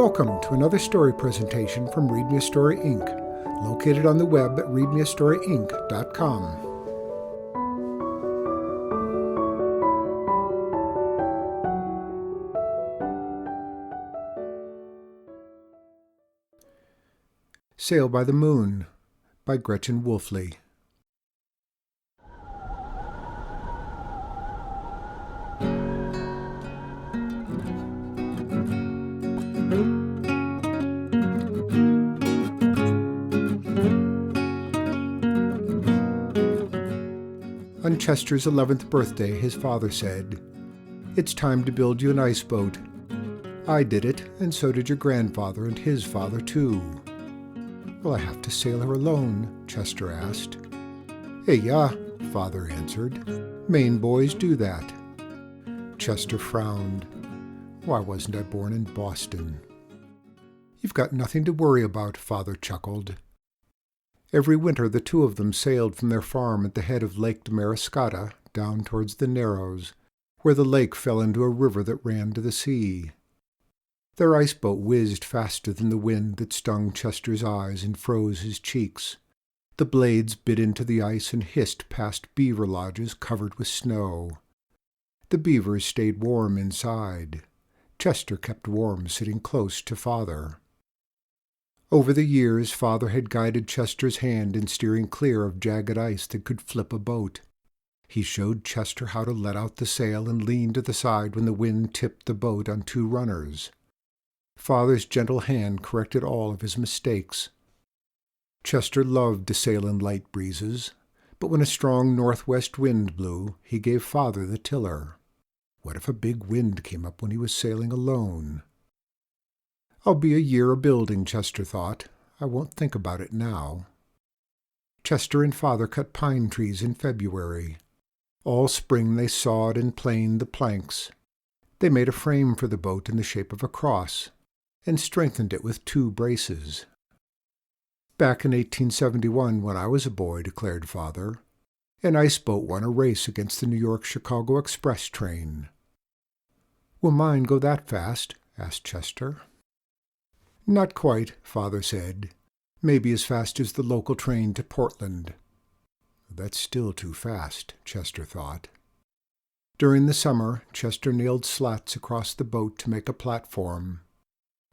Welcome to another story presentation from Read Me a Story Inc., located on the web at readmeastoryinc.com. Sail by the Moon by Gretchen Woelfle. On Chester's 11th birthday, his father said, "It's time to build you an iceboat. I did it, and so did your grandfather and his father, too." "Will I have to sail her alone?" Chester asked. "Yeah," Father answered. "Maine boys do that." Chester frowned. "Why wasn't I born in Boston?" "You've got nothing to worry about," Father chuckled. Every winter the two of them sailed from their farm at the head of Lake Damariscotta down towards the Narrows, where the lake fell into a river that ran to the sea. Their iceboat whizzed faster than the wind that stung Chester's eyes and froze his cheeks. The blades bit into the ice and hissed past beaver lodges covered with snow. The beavers stayed warm inside. Chester kept warm sitting close to Father. Over the years, Father had guided Chester's hand in steering clear of jagged ice that could flip a boat. He showed Chester how to let out the sail and lean to the side when the wind tipped the boat on two runners. Father's gentle hand corrected all of his mistakes. Chester loved to sail in light breezes, but when a strong northwest wind blew, he gave Father the tiller. What if a big wind came up when he was sailing alone? "I'll be a year a-building," Chester thought. "I won't think about it now." Chester and Father cut pine trees in February. All spring they sawed and planed the planks. They made a frame for the boat in the shape of a cross, and strengthened it with two braces. "Back in 1871, when I was a boy," declared Father, "an iceboat won a race against the New York-Chicago express train." "Will mine go that fast?" asked Chester. "Not quite," Father said. "Maybe as fast as the local train to Portland." That's still too fast, Chester thought. During the summer, Chester nailed slats across the boat to make a platform.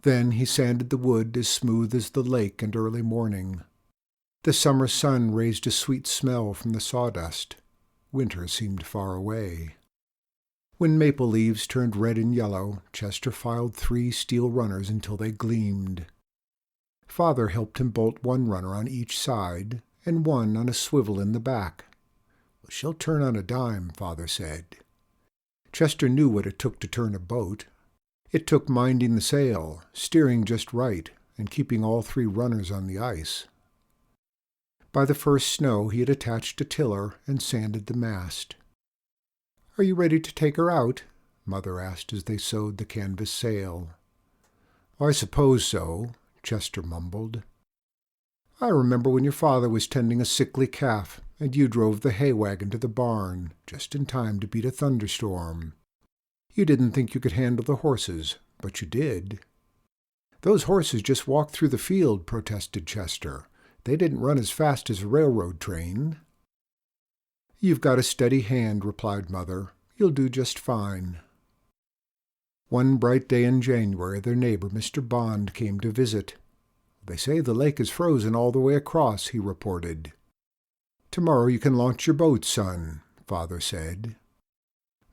Then he sanded the wood as smooth as the lake and early morning. The summer sun raised a sweet smell from the sawdust. Winter seemed far away. When maple leaves turned red and yellow, Chester filed 3 steel runners until they gleamed. Father helped him bolt one runner on each side and one on a swivel in the back. "She'll turn on a dime," Father said. Chester knew what it took to turn a boat. It took minding the sail, steering just right, and keeping all 3 runners on the ice. By the first snow he had attached a tiller and sanded the mast. "Are you ready to take her out?" Mother asked as they sewed the canvas sail. "I suppose so," Chester mumbled. "I remember when your father was tending a sickly calf, and you drove the hay wagon to the barn, just in time to beat a thunderstorm. You didn't think you could handle the horses, but you did." "Those horses just walked through the field," protested Chester. "They didn't run as fast as a railroad train." "You've got a steady hand," replied Mother. "You'll do just fine." One bright day in January, their neighbor, Mr. Bond, came to visit. "They say the lake is frozen all the way across," he reported. "Tomorrow you can launch your boat, son," Father said.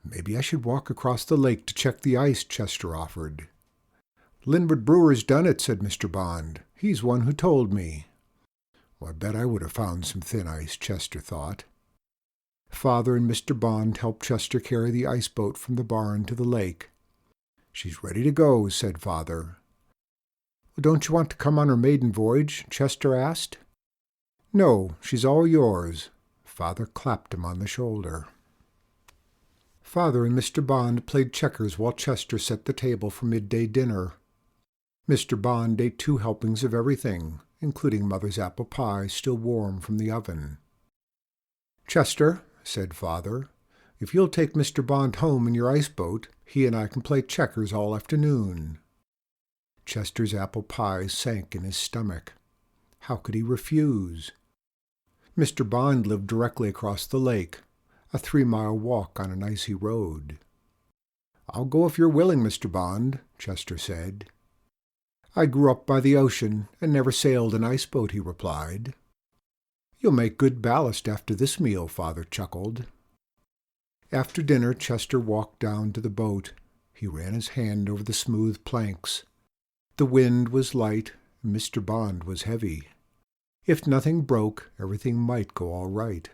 "Maybe I should walk across the lake to check the ice," Chester offered. "Linwood Brewer's done it," said Mr. Bond. "He's one who told me." "Well, I bet I would have found some thin ice," Chester thought. Father and Mr. Bond helped Chester carry the iceboat from the barn to the lake. "She's ready to go," said Father. "Don't you want to come on her maiden voyage?" Chester asked. "No, she's all yours." Father clapped him on the shoulder. Father and Mr. Bond played checkers while Chester set the table for midday dinner. Mr. Bond ate 2 helpings of everything, including Mother's apple pie still warm from the oven. "Chester," said Father, "if you'll take Mr. Bond home in your iceboat, he and I can play checkers all afternoon." Chester's apple pie sank in his stomach. How could he refuse? Mr. Bond lived directly across the lake, a 3-mile walk on an icy road. "I'll go if you're willing, Mr. Bond," Chester said. "I grew up by the ocean and never sailed an iceboat," he replied. "You'll make good ballast after this meal," Father chuckled. After dinner, Chester walked down to the boat. He ran his hand over the smooth planks. The wind was light, and Mr. Bond was heavy. If nothing broke, everything might go all right.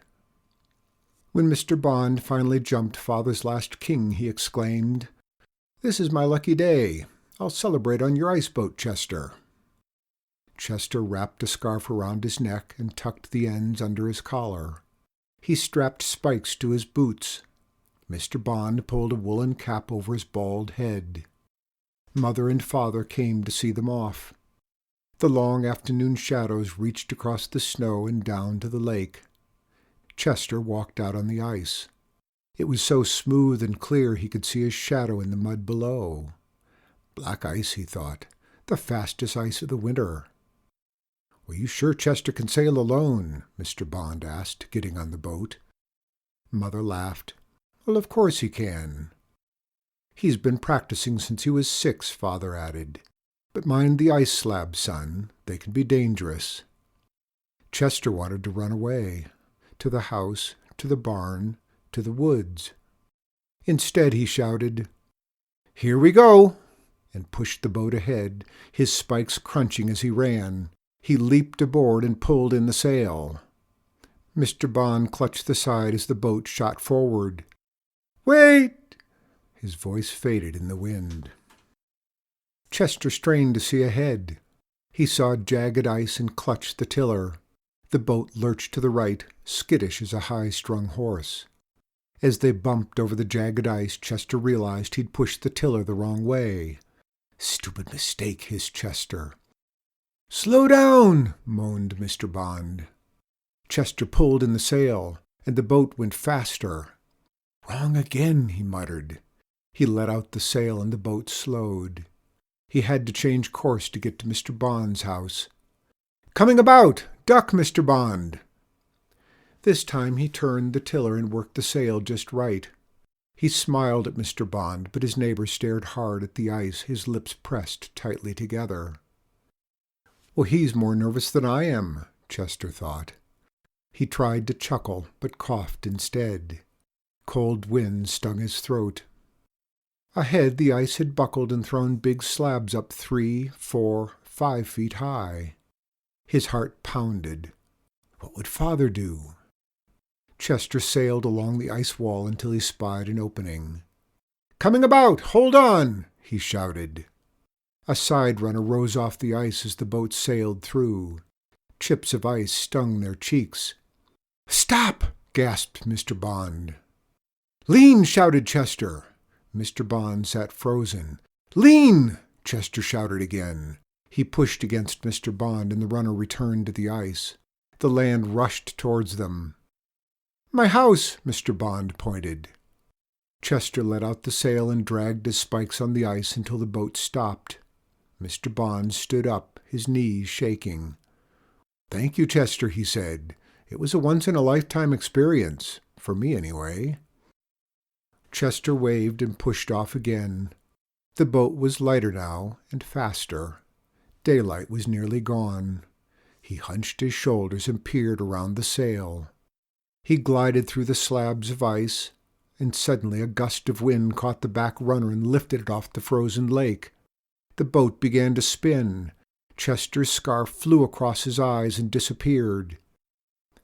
When Mr. Bond finally jumped Father's last king, he exclaimed, "This is my lucky day. I'll celebrate on your iceboat, Chester." Chester wrapped a scarf around his neck and tucked the ends under his collar. He strapped spikes to his boots. Mr. Bond pulled a woolen cap over his bald head. Mother and Father came to see them off. The long afternoon shadows reached across the snow and down to the lake. Chester walked out on the ice. It was so smooth and clear he could see his shadow in the mud below. Black ice, he thought, the fastest ice of the winter. "Are you sure Chester can sail alone?" Mr. Bond asked, getting on the boat. Mother laughed. "Well, of course he can." "He's been practicing since he was 6, Father added. "But mind the ice slabs, son. They can be dangerous." Chester wanted to run away, to the house, to the barn, to the woods. Instead he shouted, "Here we go!" and pushed the boat ahead, his spikes crunching as he ran. He leaped aboard and pulled in the sail. Mr. Bond clutched the side as the boat shot forward. "Wait!" His voice faded in the wind. Chester strained to see ahead. He saw jagged ice and clutched the tiller. The boat lurched to the right, skittish as a high-strung horse. As they bumped over the jagged ice, Chester realized he'd pushed the tiller the wrong way. "Stupid mistake," hissed Chester. "Slow down," moaned Mr. Bond. Chester pulled in the sail, and the boat went faster. "Wrong again," he muttered. He let out the sail and the boat slowed. He had to change course to get to Mr. Bond's house. "Coming about! Duck, Mr. Bond!" This time he turned the tiller and worked the sail just right. He smiled at Mr. Bond, but his neighbor stared hard at the ice, his lips pressed tightly together. "Well, he's more nervous than I am," Chester thought. He tried to chuckle, but coughed instead. Cold wind stung his throat. Ahead, the ice had buckled and thrown big slabs up 3, 4, 5 feet high. His heart pounded. What would Father do? Chester sailed along the ice wall until he spied an opening. "Coming about! Hold on!" he shouted. A side runner rose off the ice as the boat sailed through. Chips of ice stung their cheeks. "Stop!" gasped Mr. Bond. "Lean!" shouted Chester. Mr. Bond sat frozen. "Lean!" Chester shouted again. He pushed against Mr. Bond, and the runner returned to the ice. The land rushed towards them. "My house!" Mr. Bond pointed. Chester let out the sail and dragged his spikes on the ice until the boat stopped. Mr. Bond stood up, his knees shaking. "Thank you, Chester," he said. "It was a once-in-a-lifetime experience, for me anyway." Chester waved and pushed off again. The boat was lighter now and faster. Daylight was nearly gone. He hunched his shoulders and peered around the sail. He glided through the slabs of ice, and suddenly a gust of wind caught the back runner and lifted it off the frozen lake. The boat began to spin. Chester's scarf flew across his eyes and disappeared.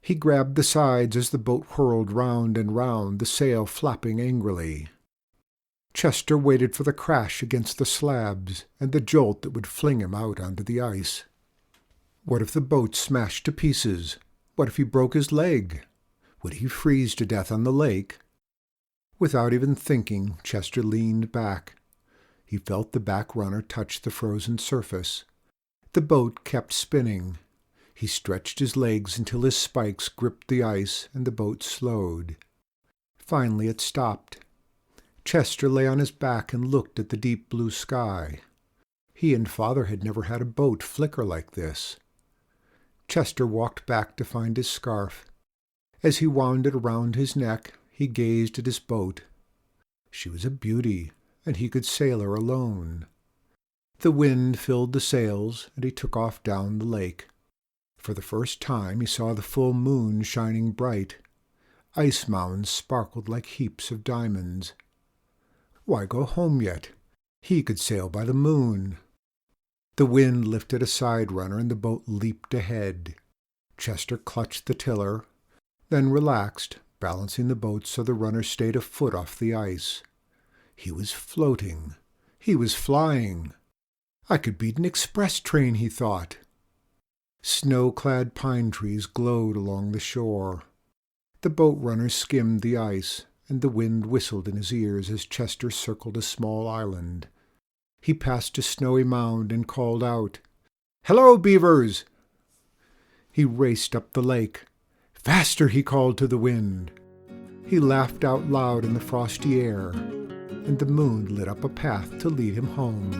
He grabbed the sides as the boat whirled round and round, the sail flapping angrily. Chester waited for the crash against the slabs and the jolt that would fling him out onto the ice. What if the boat smashed to pieces? What if he broke his leg? Would he freeze to death on the lake? Without even thinking, Chester leaned back. He felt the back runner touch the frozen surface. The boat kept spinning. He stretched his legs until his spikes gripped the ice and the boat slowed. Finally it stopped. Chester lay on his back and looked at the deep blue sky. He and Father had never had a boat flicker like this. Chester walked back to find his scarf. As he wound it around his neck, he gazed at his boat. She was a beauty, and he could sail her alone. The wind filled the sails, and he took off down the lake. For the first time he saw the full moon shining bright. Ice mounds sparkled like heaps of diamonds. Why go home yet? He could sail by the moon. The wind lifted a side runner, and the boat leaped ahead. Chester clutched the tiller, then relaxed, balancing the boat so the runner stayed a foot off the ice. He was floating. He was flying. I could beat an express train, he thought. Snow-clad pine trees glowed along the shore. The boat runner skimmed the ice, and the wind whistled in his ears as Chester circled a small island. He passed a snowy mound and called out, "Hello, beavers!" He raced up the lake. "Faster!" he called to the wind. He laughed out loud in the frosty air, and the moon lit up a path to lead him home.